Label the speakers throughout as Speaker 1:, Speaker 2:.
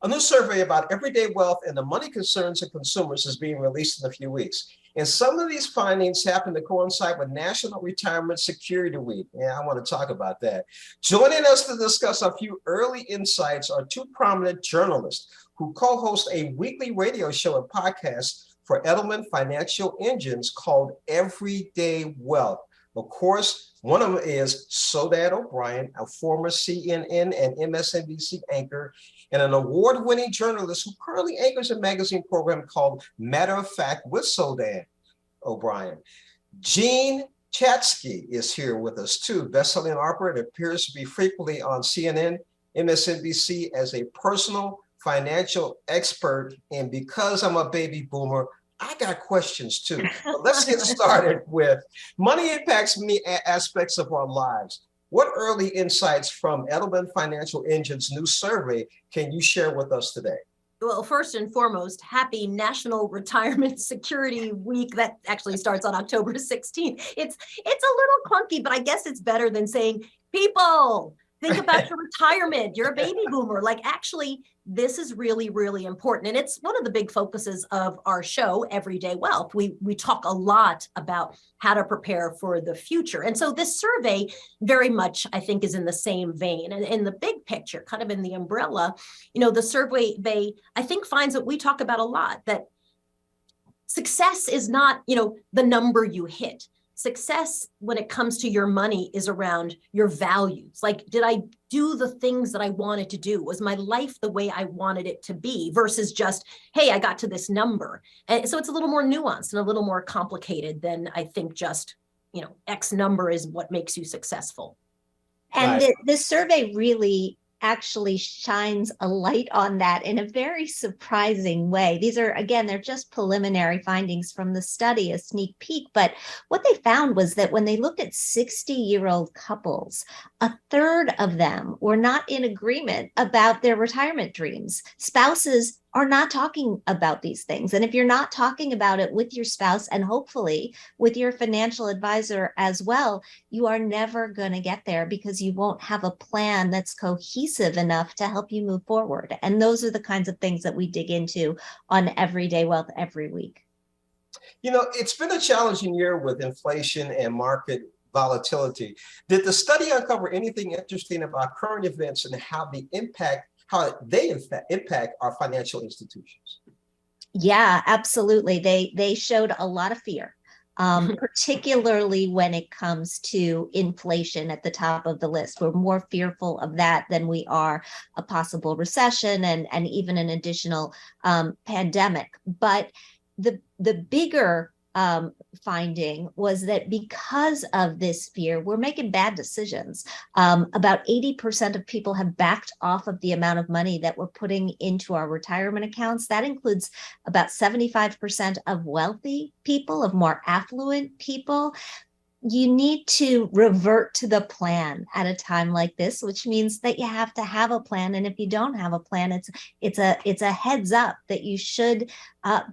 Speaker 1: A new survey about everyday wealth and the money concerns of consumers is being released in a few weeks. And some of these findings happen to coincide with National Retirement Security Week. Yeah, I want to talk about that. Joining us to discuss a few early insights are two prominent journalists who co-host a weekly radio show and podcast for Edelman Financial Engines called Everyday Wealth. Of course, one of them is Soledad O'Brien, a former CNN and MSNBC anchor and an award-winning journalist who currently anchors a magazine program called Matter of Fact with Soledad O'Brien. Gene Chatzky is here with us too, best-selling author and appears to be frequently on CNN, MSNBC as a personal financial expert. And because I'm a baby boomer, I got questions too. But let's get started with money impacts many aspects of our lives. What early insights from Edelman Financial Engines' new survey can you share with us today?
Speaker 2: Well, first and foremost, happy National Retirement Security Week. That actually starts on October 16th. It's a little clunky, but I guess it's better than saying, people, think about your retirement. You're a baby boomer. Like, actually, this is really, really important. And it's one of the big focuses of our show, Everyday Wealth. We talk a lot about how to prepare for the future. And so this survey very much, I think, is in the same vein. And in the big picture, kind of in the umbrella, the survey, I think, finds what we talk about a lot, that success is not, the number you hit. Success when it comes to your money is around your values. Like, did I do the things that I wanted to do? Was my life the way I wanted it to be versus just, hey, I got to this number? And so it's a little more nuanced and a little more complicated than I think just, X number is what makes you successful.
Speaker 3: And this survey really actually shines a light on that in a very surprising way. These are, again, they're just preliminary findings from the study, a sneak peek. But what they found was that when they looked at 60-year-old couples, a third of them were not in agreement about their retirement dreams. Spouses are not talking about these things. And if you're not talking about it with your spouse and hopefully with your financial advisor as well, you are never going to get there because you won't have a plan that's cohesive enough to help you move forward. And those are the kinds of things that we dig into on Everyday Wealth every week.
Speaker 1: It's been a challenging year with inflation and market volatility. Did the study uncover anything interesting about current events and how they impact our financial institutions?
Speaker 3: Yeah, absolutely. They showed a lot of fear, particularly when it comes to inflation at the top of the list. We're more fearful of that than we are a possible recession and even an additional pandemic. But the bigger finding was that because of this fear, we're making bad decisions. About 80% of people have backed off of the amount of money that we're putting into our retirement accounts. That includes about 75% of wealthy people, of more affluent people. You need to revert to the plan at a time like this, which means that you have to have a plan. And if you don't have a plan, it's a heads up that you should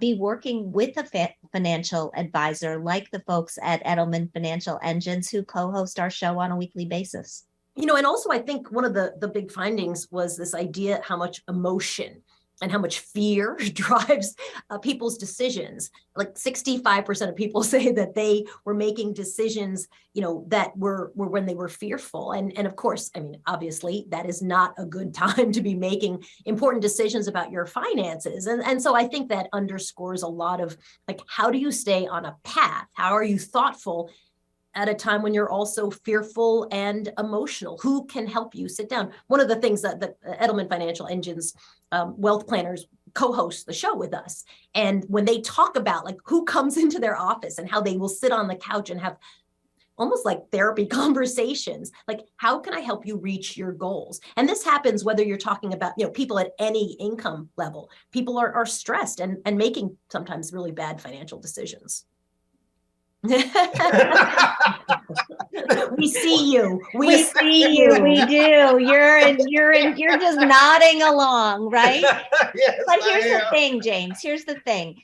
Speaker 3: be working with a financial advisor like the folks at Edelman Financial Engines who co-host our show on a weekly basis.
Speaker 2: And also I think one of the big findings was this idea how much emotion and how much fear drives people's decisions. Like 65% of people say that they were making decisions, that were when they were fearful. And of course, obviously that is not a good time to be making important decisions about your finances. And so I think that underscores a lot of how do you stay on a path? How are you thoughtful at a time when you're also fearful and emotional? Who can help you sit down? One of the things that the Edelman Financial Engines wealth planners co-host the show with us. And when they talk about who comes into their office and how they will sit on the couch and have almost like therapy conversations, how can I help you reach your goals? And this happens whether you're talking about, people at any income level. People are stressed and making sometimes really bad financial decisions. We see you. We see you.
Speaker 3: We do. You're just nodding along, right?
Speaker 1: Yes,
Speaker 3: but here's the thing, James. Here's the thing.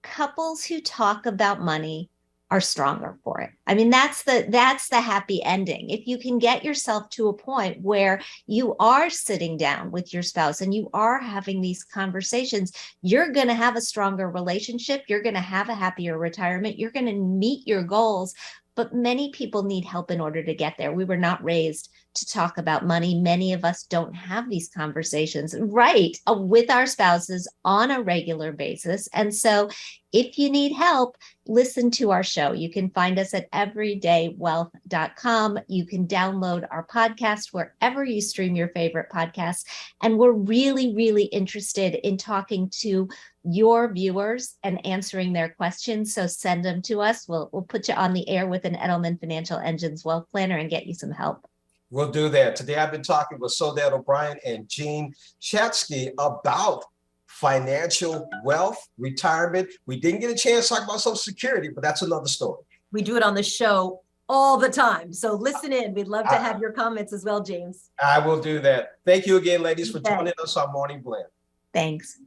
Speaker 3: Couples who talk about money are stronger for it. I mean, that's the happy ending. If you can get yourself to a point where you are sitting down with your spouse and you are having these conversations, you're going to have a stronger relationship. You're going to have a happier retirement. You're going to meet your goals. But many people need help in order to get there. We were not raised to talk about money. Many of us don't have these conversations, right, with our spouses on a regular basis. And so if you need help, listen to our show. You can find us at everydaywealth.com. You can download our podcast wherever you stream your favorite podcasts. And we're really, really interested in talking to your viewers and answering their questions. So send them to us. We'll put you on the air with an Edelman Financial Engines wealth planner and get you some help.
Speaker 1: We'll do that. Today I've been talking with Soledad O'Brien and Jean Chatzky about financial wealth, retirement. We didn't get a chance to talk about Social Security, but that's another story.
Speaker 2: We do it on the show all the time. So listen in. We'd love to have your comments as well, James.
Speaker 1: I will do that. Thank you again, ladies, for joining us on Morning Blend.
Speaker 3: Thanks.